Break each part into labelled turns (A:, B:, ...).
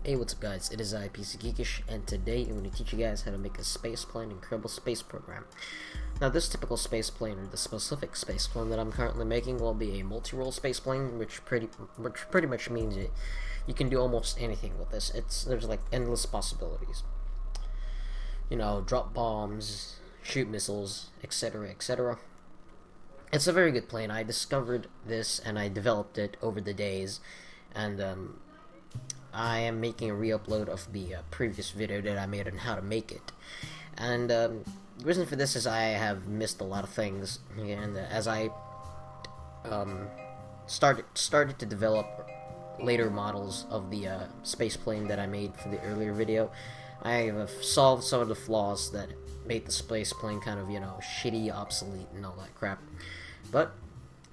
A: Hey, what's up guys, it is I, PC Geekish, and today I'm going to teach you guys how to make a space plane in Kerbal Space Program. Now this typical space plane, or the specific space plane that I'm currently making, will be a multi-role space plane, which pretty much means you can do almost anything with this. There's like endless possibilities. You know, drop bombs, shoot missiles, etc, etc. It's a very good plane. I discovered this and I developed it over the days, and I am making a re-upload of the previous video that I made on how to make it. And the reason for this is I have missed a lot of things, and as I started to develop later models of the space plane that I made for the earlier video, I have solved some of the flaws that made the space plane kind of, you know, shitty, obsolete, and all that crap. But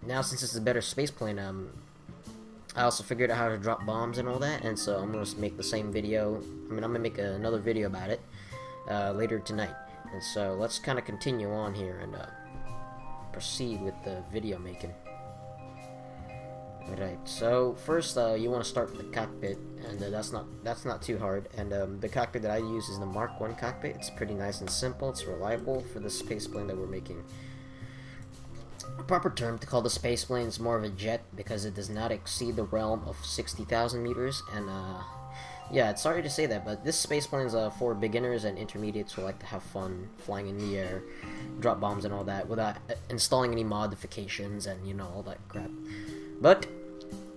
A: now, since it's a better space plane, I also figured out how to drop bombs and all that, and so I'm going to make the same video. I'm going to make another video about it later tonight. And so let's kind of continue on here and proceed with the video making. Alright, so first you want to start with the cockpit, and that's not too hard. And the cockpit that I use is the Mark I cockpit. It's pretty nice and simple. It's reliable for the space plane that we're making. A proper term to call the space plane is more of a jet because it does not exceed the realm of 60,000 meters. And yeah, it's sorry to say that, but this space plane is for beginners and intermediates who like to have fun flying in the air, drop bombs and all that without installing any modifications and, you know, all that crap. But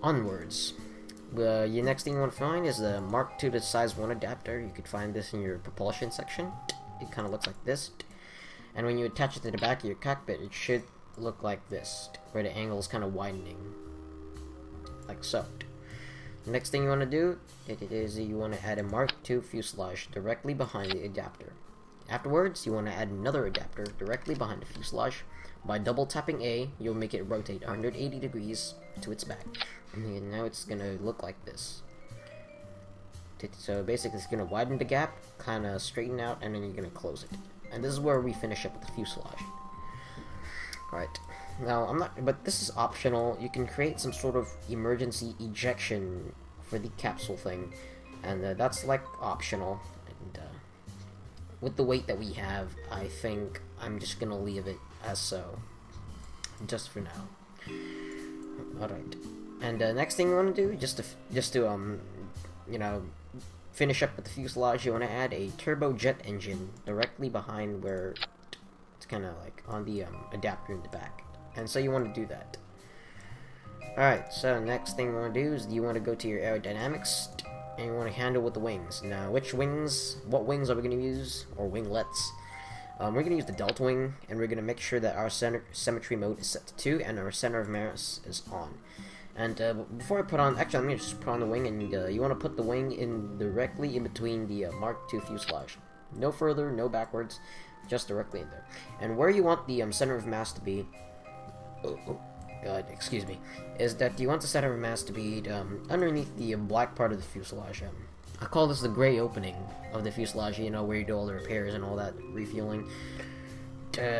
A: onwards. Your next thing you want to find is the Mark II to size 1 adapter. You could find this in your propulsion section. It kind of looks like this. And when you attach it to the back of your cockpit, it should look like this, where the angle is kind of widening, like so. The next thing you want to do is you want to add a Mark II fuselage directly behind the adapter. Afterwards, you want to add another adapter directly behind the fuselage. By double tapping A, you'll make it rotate 180 degrees to its back. And now it's gonna look like this. So basically, it's gonna widen the gap, kind of straighten out, and then you're gonna close it. And this is where we finish up with the fuselage. Right. Now, but this is optional. You can create some sort of emergency ejection for the capsule thing, and that's like optional. And with the weight that we have, I think I'm just gonna leave it as so, just for now. All right. And next thing you want to do, just to you know, finish up with the fuselage, you want to add a turbojet engine directly behind where it's kind of like on the adapter in the back. And so you want to do that. Alright, so next thing you want to do is you want to go to your aerodynamics, and you want to handle with the wings. Now, what wings are we going to use, or winglets? We're going to use the delta wing, and we're going to make sure that our symmetry mode is set to 2, and our center of mass is on. And before I put on, actually I'm going to just put on the wing, and you want to put the wing in directly in between the Mark II fuselage. No further, no backwards, just directly in there. And where you want the center of mass to be, excuse me, is that you want the center of mass to be underneath the black part of the fuselage. I call this the gray opening of the fuselage, you know, where you do all the repairs and all that refueling.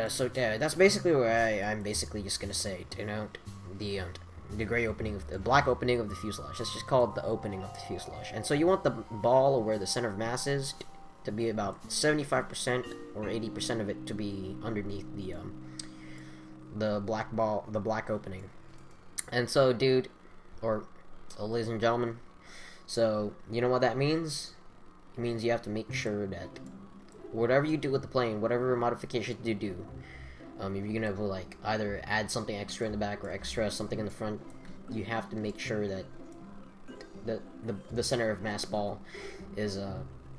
A: So that's basically where I'm basically just gonna say, you know, the gray opening of the black opening of the fuselage. Let's just call it the opening of the fuselage. And so you want the ball, or where the center of mass is, to be about 75% or 80% of it to be underneath the black ball, the black opening. And so, dude, or ladies and gentlemen, so you know what that means? It means you have to make sure that whatever you do with the plane, whatever modifications you do, if you're gonna like either add something extra in the back or extra something in the front, you have to make sure that the center of mass ball is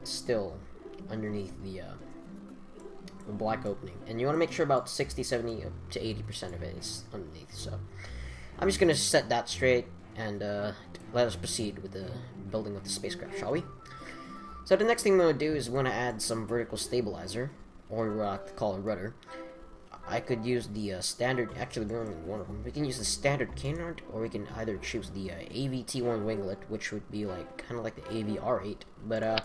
A: still underneath the black opening, and you want to make sure about 60, 70 to 80% of it is underneath. So I'm just gonna set that straight, and let us proceed with the building of the spacecraft, shall we? So the next thing we're gonna do is we want to add some vertical stabilizer, or what I like to call a rudder. I could use the standard, actually we only need one of them. We can use the standard canard, or we can either choose the AVT1 winglet, which would be like kind of like the AVR8, but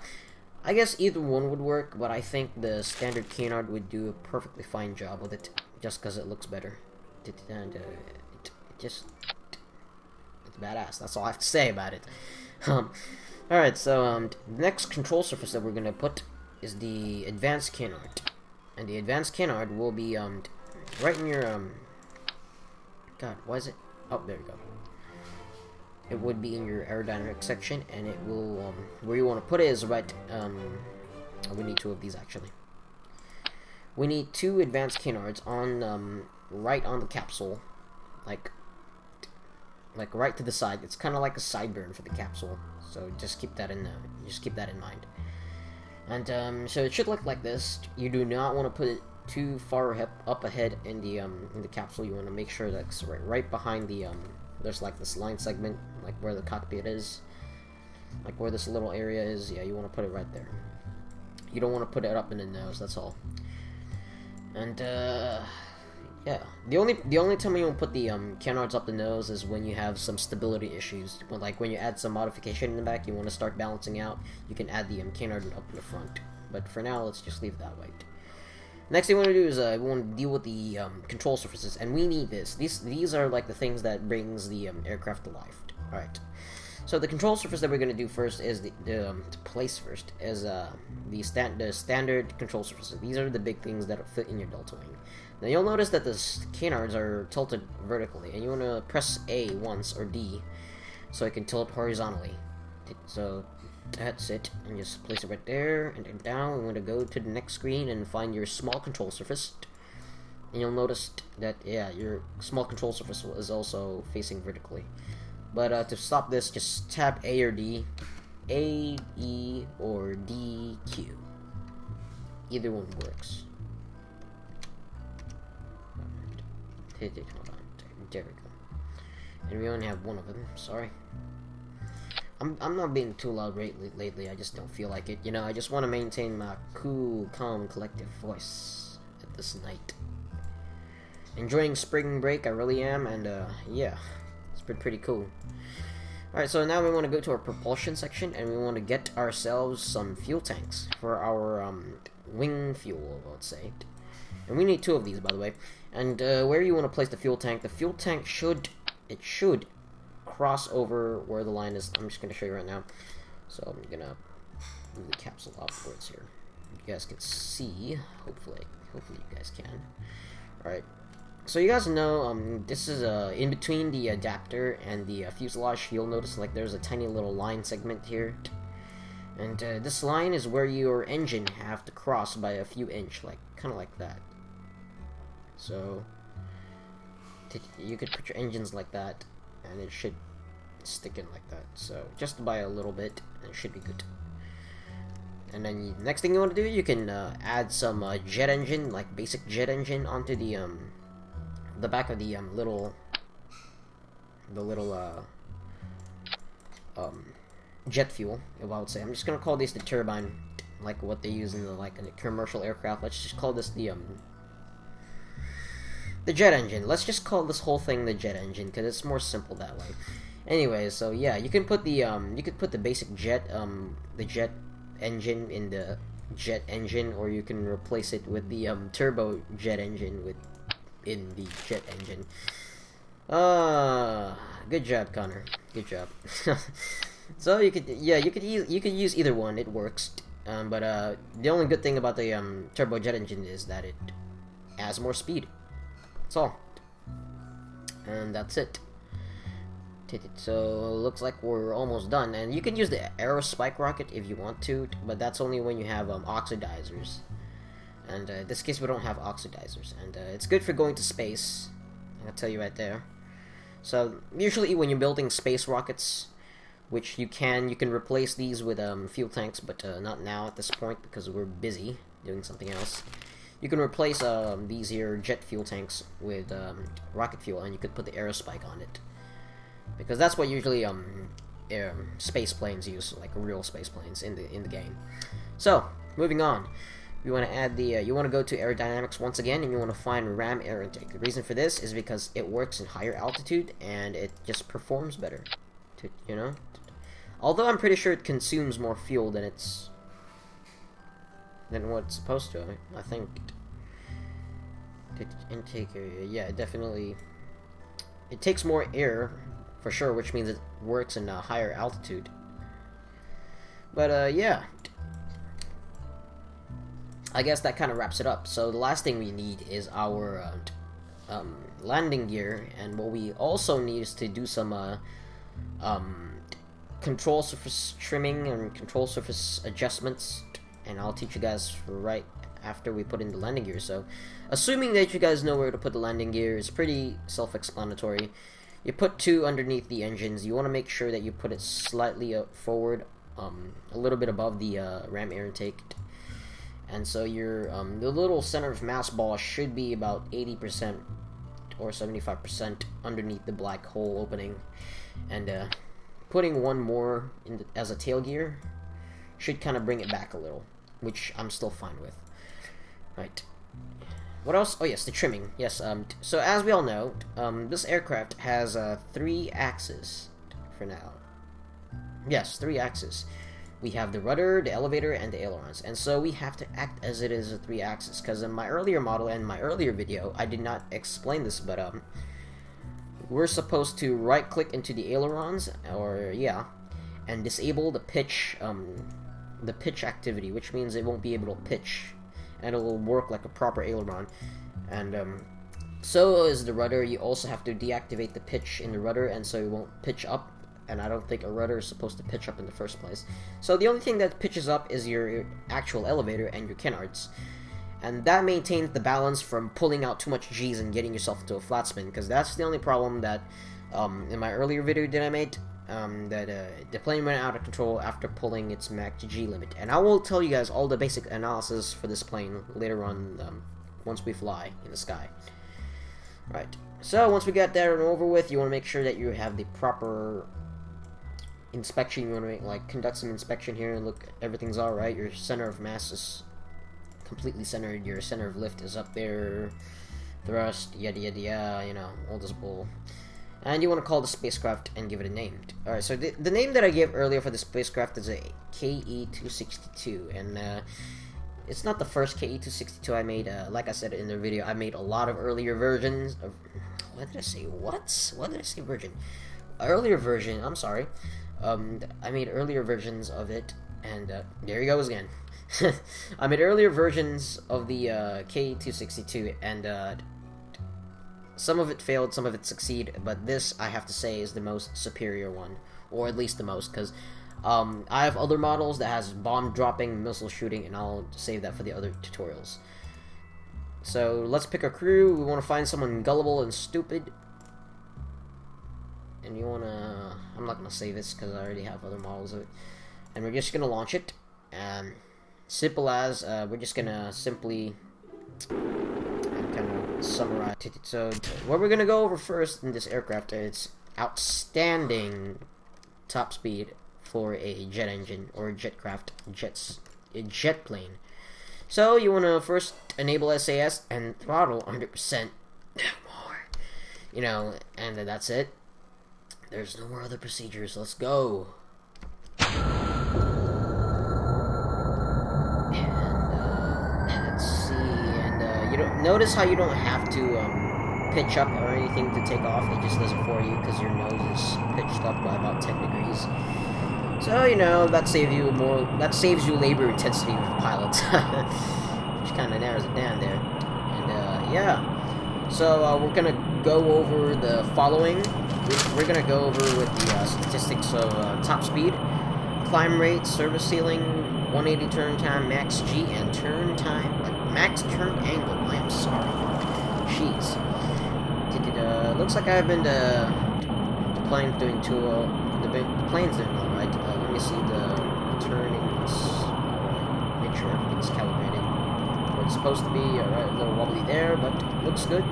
A: I guess either one would work, but I think the standard canard would do a perfectly fine job with it, just because it looks better. And it's badass. That's all I have to say about it. Alright, so the next control surface that we're gonna put is the advanced canard. And the advanced canard will be right in your God, why is it? Oh, there you go. It would be in your aerodynamic section, and it will where you want to put it is right. We need two of these actually. We need two advanced canards on right on the capsule, like right to the side. It's kind of like a sideburn for the capsule, so just keep that in mind. And so it should look like this. You do not want to put it too far up ahead in the capsule. You want to make sure that's right behind the there's like this line segment, like where the cockpit is, like where this little area is. Yeah, you want to put it right there. You don't want to put it up in the nose. That's all. And yeah, the only time you want to put the canards up the nose is when you have some stability issues. When you add some modification in the back, you want to start balancing out. You can add the canard up in the front. But for now, let's just leave it that way. Next thing we want to do is we want to deal with the control surfaces, and we need this. These are like the things that brings the aircraft to life. All right. So the control surface that we're going to do first is to place first is the standard control surfaces. These are the big things that fit in your delta wing. Now you'll notice that the canards are tilted vertically, and you want to press A once or D so it can tilt horizontally. So that's it, and just place it right there, and then down. We want to go to the next screen and find your small control surface, and you'll notice that your small control surface is also facing vertically. But to stop this, just tap A or D, A, E, or D, Q. Either one works. Hold on, there we go. And we only have one of them. Sorry. I'm not being too loud lately. I just don't feel like it. You know, I just want to maintain my cool, calm, collective voice at this night. Enjoying spring break, I really am, and yeah, it's been pretty cool. Alright, so now we want to go to our propulsion section, and we want to get ourselves some fuel tanks for our wing fuel, let's say. And we need two of these, by the way. And where you want to place the fuel tank should cross over where the line is. I'm just going to show you right now. So I'm going to move the capsule outwards here. You guys can see, hopefully you guys can. Alright, so you guys know this is in between the adapter and the fuselage. You'll notice like there's a tiny little line segment here, and this line is where your engine have to cross by a few inch, like kind of like that. So you could put your engines like that, and it should stick in like that. So just by a little bit, and it should be good. And then next thing you want to do, you can add some jet engine, like basic jet engine, onto the back of the little jet fuel, I would say. I'm just gonna call this the turbine, like what they use in the commercial aircraft. Let's just call this the jet engine. Let's just call this whole thing the jet engine because it's more simple that way. Anyway, so yeah, you can put the basic jet engine in the jet engine, or you can replace it with the turbo jet engine in the jet engine. Good job, Connor. Good job. So you could use either one. It works. But the only good thing about the turbo jet engine is that it has more speed. That's all. And that's it. So looks like we're almost done, and you can use the aero spike rocket if you want to, but that's only when you have oxidizers. And in this case, we don't have oxidizers, and it's good for going to space. I'll tell you right there. So usually when you're building space rockets, which you can replace these with fuel tanks, but not now at this point because we're busy doing something else. You can replace these here jet fuel tanks with rocket fuel, and you could put the aero spike on it, because that's what usually space planes use, like real space planes in the game. So moving on, you want to add the you want to go to aerodynamics once again, and you want to find ram air intake. The reason for this is because it works in higher altitude and it just performs better. You know, although I'm pretty sure it consumes more fuel than what it's supposed to. I think intake area, yeah, definitely. It takes more air for sure, which means it works in a higher altitude. But yeah, I guess that kind of wraps it up. So the last thing we need is our landing gear, and what we also need is to do some control surface trimming and control surface adjustments, and I'll teach you guys right after we put in the landing gear. So assuming that you guys know where to put the landing gear, it's pretty self-explanatory. You put 2 underneath the engines. You want to make sure that you put it slightly forward, a little bit above the ram air intake, and so your the little center of mass ball should be about 80% or 75% underneath the black hole opening, and putting one more in as a tail gear should kind of bring it back a little, which I'm still fine with. Right. What else? Oh yes, the trimming. Yes. So as we all know, this aircraft has 3 axes for now. Yes, 3 axes. We have the rudder, the elevator, and the ailerons, and so we have to act as it is a 3 axis. Because in my earlier model and my earlier video, I did not explain this, but we're supposed to right-click into the ailerons, or yeah, and disable the pitch activity, which means it won't be able to pitch, and it will work like a proper aileron. And so is the rudder. You also have to deactivate the pitch in the rudder, and so it won't pitch up. And I don't think a rudder is supposed to pitch up in the first place. So the only thing that pitches up is your actual elevator and your canards. And that maintains the balance from pulling out too much G's and getting yourself into a flat spin, because that's the only problem that in my earlier video that I made, the plane went out of control after pulling its max G limit. And I will tell you guys all the basic analysis for this plane later on, once we fly in the sky. Right. So once we get there and over with, you want to make sure that you have the proper inspection. You want to conduct some inspection here and look, everything's all right. Your center of mass is completely centered. Your center of lift is up there. Thrust, yada yada yada. You know, all this bull. And you want to call the spacecraft and give it a name. All right. So the name that I gave earlier for the spacecraft is a KE-262, and it's not the first KE-262 I made. Like I said in the video, I made a lot of earlier versions of. What did I say? What did I say? Earlier version. I'm sorry. I made earlier versions of it, and there he goes again. I made earlier versions of the KE-262, and some of it failed, some of it succeeded, but this, I have to say, is the most superior one, or at least the most, because I have other models that has bomb dropping, missile shooting, and I'll save that for the other tutorials. So let's pick a crew. We want to find someone gullible and stupid. And you wanna, I'm not gonna save this because I already have other models of it, and we're just gonna launch it. Simple as we're just gonna simply kind of summarize. So what we're gonna go over first in this aircraft, it's outstanding top speed for a jet engine or a jet plane. So you wanna first enable SAS and throttle 100%, no more, you know, and then that's it. There's no more other procedures. Let's go. And let's see. And you don't notice how you don't have to pitch up or anything to take off. It just does it for you because your nose is pitched up by about 10 degrees. So you know that saves you more. That saves you labor intensity with pilots, which kind of narrows it down there. And yeah. So we're gonna go over the following. We're gonna go over with the statistics of top speed, climb rate, service ceiling, 180 turn time, max G, and turn time, max turn angle. I am sorry. Jeez. Looks like I've been the plane's doing too well. The plane's doing all right. Let me see the turnings. Make sure everything's calibrated where it's supposed to be. All right, a little wobbly there, but looks good.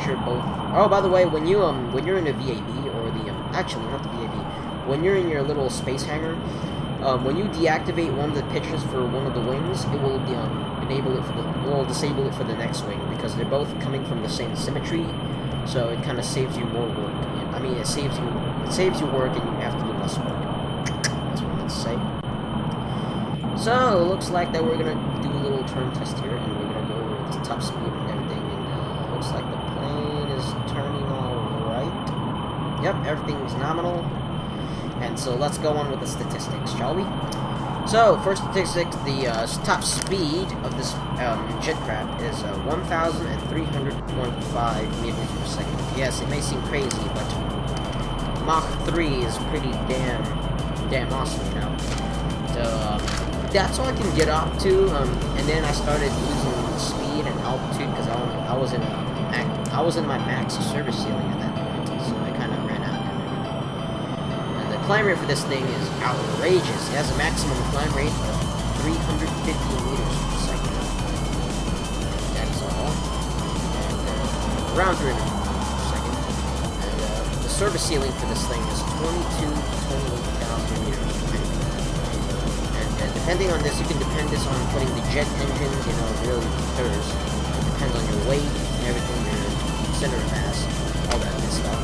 A: Sure both. Oh, by the way, when you're in a VAB or the actually not the VAB, when you're in your little space hangar, when you deactivate one of the pitches for one of the wings, it will disable it for the next wing because they're both coming from the same symmetry, so it kind of saves you more work. I mean, it saves you work and you have to do less work. That's what I meant to say. So it looks like that we're gonna do a little turn test here, and we're gonna go over the top speed and everything, and looks like the plane is turning all right. Yep, everything's nominal. And so let's go on with the statistics, shall we? So, first statistic, the top speed of this jet craft is 1,300.5 meters per second. Yes, it may seem crazy, but Mach 3 is pretty damn awesome, you know. So, that's all I can get up to, and then I started losing speed and altitude because I was in my max service ceiling at that point, so I kind of ran out and everything. And the climb rate for this thing is outrageous. It has a maximum climb rate of 350 meters per second. That's all. And around 300 meters per second. And the service ceiling for this thing is 22 to 28,000 meters per second. And depending on this, you can depend this on putting the jet engines, you know, it really deters. It depends on your weight and everything, your center of mass, all that good stuff.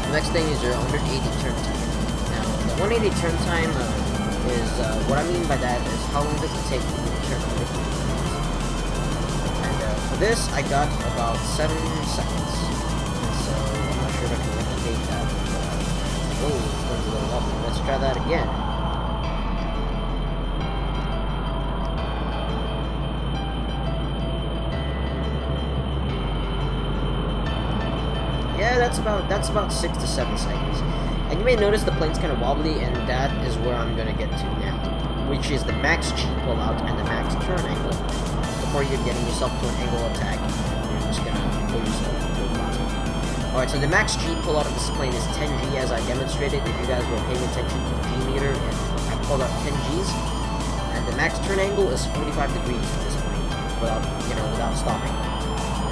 A: The next thing is your 180 turn time. Now, the 180 turn time is, what I mean by that is how long does it take for you to turn 180 degrees. And for this, I got about 7 seconds. And so, I'm not sure if I can replicate that. Oh, it's going a little wobbly. Let's try that again. Yeah, that's about 6 to 7 seconds. And you may notice the plane's kind of wobbly, and that is where I'm gonna get to now, which is the max G pullout and the max turn angle. Before you're getting yourself to an angle attack, you're just gonna pull yourself to a bottom. Alright, so the max G pullout of this plane is 10 G, as I demonstrated. If you guys were paying attention to the G meter, I pulled out 10 Gs. And the max turn angle is 45 degrees for this plane, without stopping.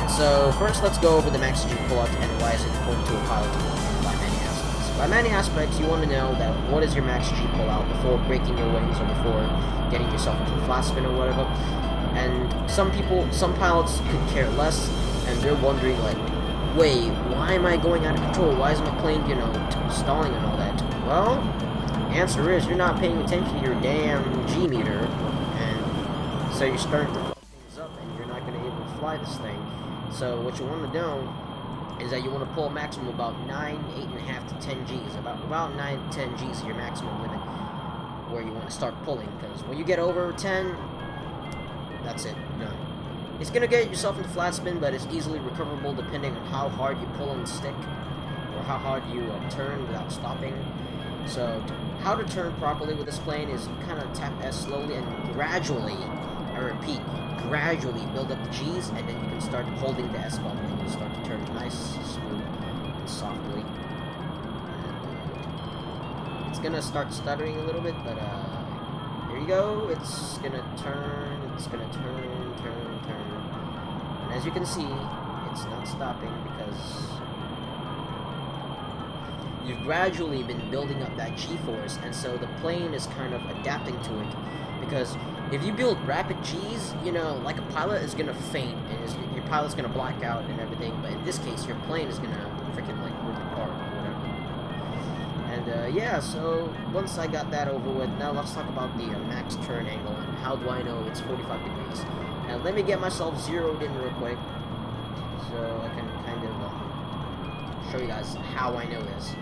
A: So first, let's go over the max G pullout and why is it important to a pilot to learn by many aspects. By many aspects, you want to know that what is your max G pullout before breaking your wings or before getting yourself into a flat spin or whatever. And some pilots could care less, and they're wondering like, wait, why am I going out of control? Why is my plane, stalling and all that? Well, the answer is you're not paying attention to your damn G meter, and so you're starting to fuck things up, and you're not going to be able to fly this thing. So what you want to know is that you want to pull a maximum of about 8.5 to 10 Gs. About 9 to 10 Gs is your maximum limit where you want to start pulling, because when you get over 10, that's it, you're done. It's going to get yourself into flat spin, but it's easily recoverable depending on how hard you pull on the stick or how hard you turn without stopping. So how to turn properly with this plane is you kind of tap S slowly and gradually, I repeat, gradually build up the G's, and then you can start holding the S button and you start to turn nice, smooth, and softly. And, it's gonna start stuttering a little bit, but here you go. It's gonna turn, and as you can see, it's not stopping because you've gradually been building up that G-force, and so the plane is kind of adapting to it. Because if you build rapid G's, like a pilot is gonna faint, and your pilot's gonna black out and everything. But in this case, your plane is gonna freaking like rip apart or whatever. And yeah, so once I got that over with, now let's talk about the max turn angle and how do I know it's 45 degrees. And let me get myself zeroed in real quick, so I can kind of show you guys how I know this.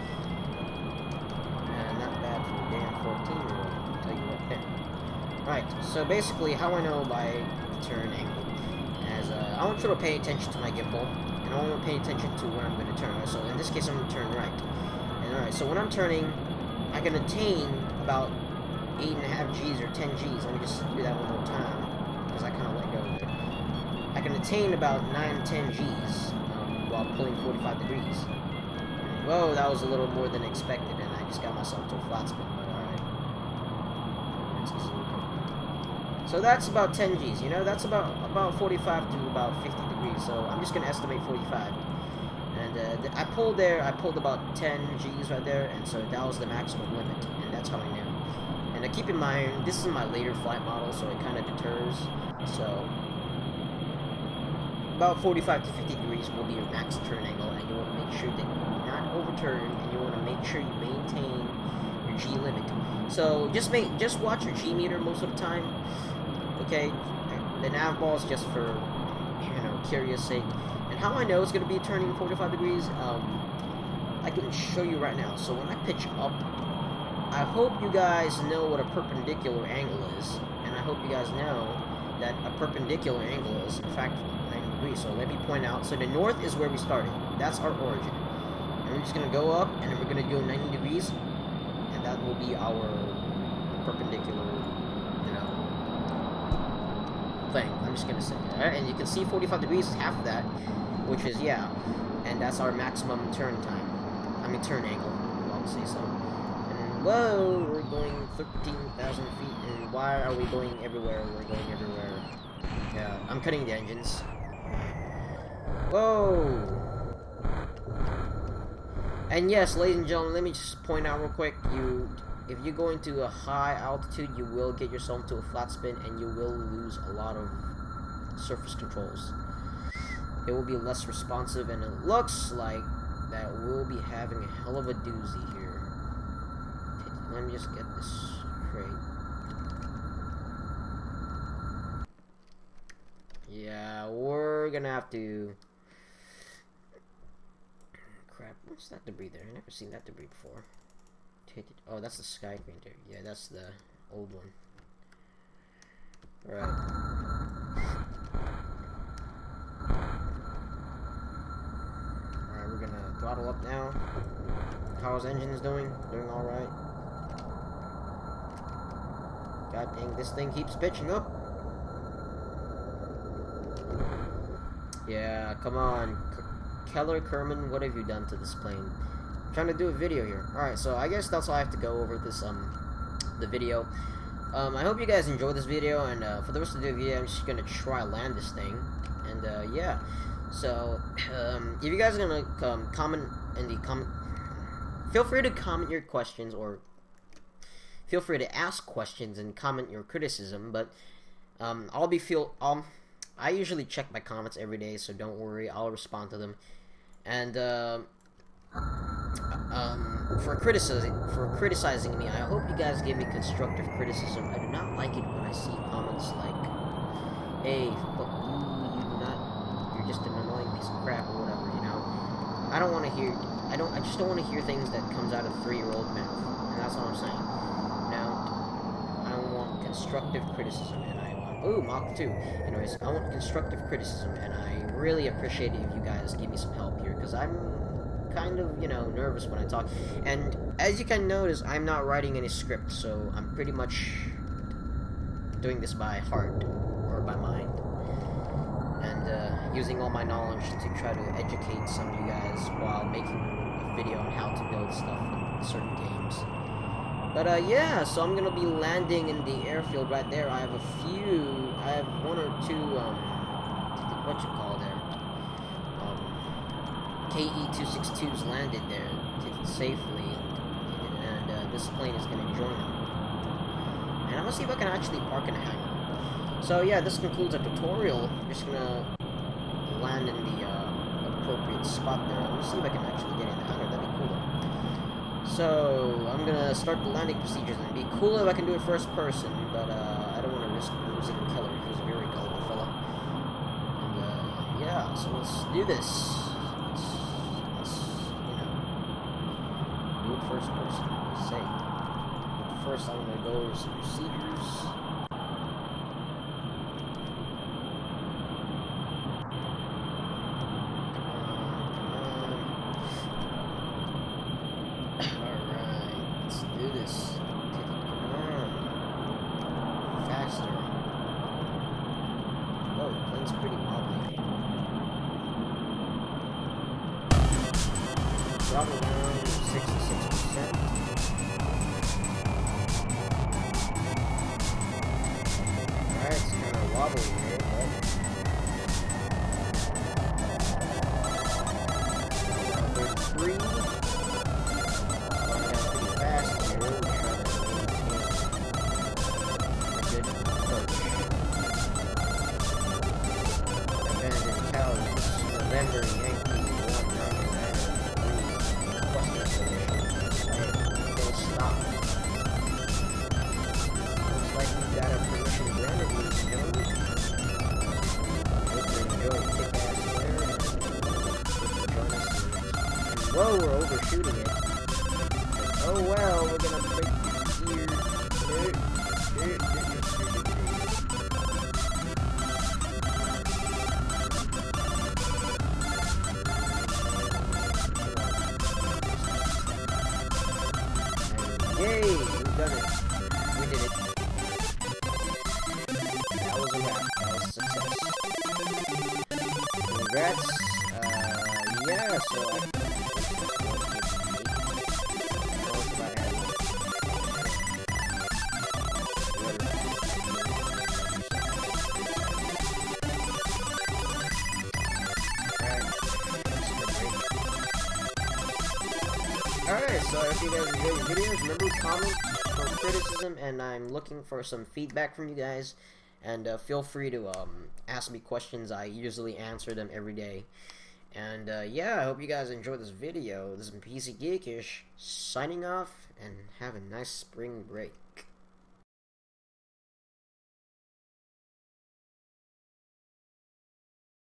A: And not bad for the damn 14-year-old, I'll tell you what there. Right, so basically how I know by the turn angle is I want you to pay attention to my gimbal, and I want to pay attention to where I'm going to turn. So in this case I'm going to turn right. And alright, so when I'm turning, I can attain about 8.5 Gs or 10 Gs. Let me just do that one more time, because I kind of let go there. I can attain about 9 to 10 Gs while pulling 45 degrees. Whoa, that was a little more than expected, and I just got myself to a flat spin, but alright. So that's about 10 Gs, that's about 45 to about 50 degrees, so I'm just going to estimate 45. And I pulled about 10 Gs right there, and so that was the maximum limit, and that's how I knew. And keep in mind, this is my later flight model, so it kind of deters, so about 45 to 50 degrees will be your max turn angle, and you want to make sure that you do not overturn, and you want to make sure you maintain your G limit. So just watch your G meter most of the time. Okay, the nav ball is just for curious sake. And how I know it's going to be turning 45 degrees, I can show you right now. So when I pitch up, I hope you guys know what a perpendicular angle is, and I hope you guys know that a perpendicular angle is, in fact, 90 degrees. So let me point out. So the north is where we started. That's our origin. And we're just going to go up, and then we're going to go 90 degrees, and that will be our perpendicular, you know, thing. I'm just going to say. Alright, and you can see 45 degrees is half of that, which is, yeah, and that's our maximum turn time. I mean, turn angle, I'll say so. Whoa, we're going 13,000 feet, and why are we going everywhere? We're going everywhere. Yeah, I'm cutting the engines. Whoa! And yes, ladies and gentlemen, let me just point out real quick, if you go into a high altitude, you will get yourself into a flat spin, and you will lose a lot of surface controls. It will be less responsive, and it looks like that we'll be having a hell of a doozy here. Let me just get this straight. Yeah, we're gonna have to... Crap, what's that debris there? I've never seen that debris before. Oh, that's the sky painter. Yeah, that's the old one. Alright. Alright, we're gonna throttle up now. How's engines doing? Doing alright. God dang, this thing keeps pitching up. Yeah, come on. Keller, Kerman, what have you done to this plane? I'm trying to do a video here. Alright, so I guess that's all I have to go over this, the video. I hope you guys enjoyed this video, and for the rest of the video, I'm just gonna try land this thing. And, yeah. So, if you guys are gonna comment in the comment... Feel free to comment your questions, or... Feel free to ask questions and comment your criticism, but I usually check my comments every day, so don't worry, I'll respond to them. And for criticizing me, I hope you guys give me constructive criticism. I do not like it when I see comments like, "Hey, fuck you, you're just an annoying piece of crap," or whatever. You know, I don't want to hear. I just don't want to hear things that comes out of 3-year-old mouth, and that's all I'm saying. I want constructive criticism, and I want... Ooh, Mach 2. Anyways, I want constructive criticism, and I really appreciate it if you guys give me some help here, because I'm kind of, you know, nervous when I talk. And as you can notice, I'm not writing any script, so I'm pretty much doing this by heart, or by mind. And using all my knowledge to try to educate some of you guys while making a video on how to build stuff in certain games. But, yeah, so I'm gonna be landing in the airfield right there. I have one or two, what you call there, KE-262s landed there safely, and this plane is gonna join them. And I'm gonna see if I can actually park in a hangar. So, yeah, this concludes our tutorial. I'm just gonna land in the, appropriate spot there. Let me see if I can actually get in the hangar. That'd be cool. So, I'm gonna start the landing procedures, and it'd be cool if I can do it first person, but I don't want to risk losing Keller. He's a very gullible fella. And, yeah, so let's do this. Let's, you know, do it first person, let's say. But first, I'm gonna go over some procedures. Throttle down 66%. Alright, it's kind of wobbly here, but... There's 3. Going down pretty fast here. We're trying to maintain a good approach. Abandoned cows, November, Yankee, 199. Stop. Looks like we got our permission granted, ladies and gentlemen. Hope you enjoy kick-ass there, and join us in Whoa, we're overshooting it. Oh well, we're gonna break here. Yay, we've done it. We did it. That was a wrap. That was a success. Congrats. Yeah, so Alright, so if you guys enjoyed the videos, remember to comment for criticism, and I'm looking for some feedback from you guys, and feel free to ask me questions. I usually answer them every day. And yeah, I hope you guys enjoyed this video. This is PC Geekish, signing off, and have a nice spring break.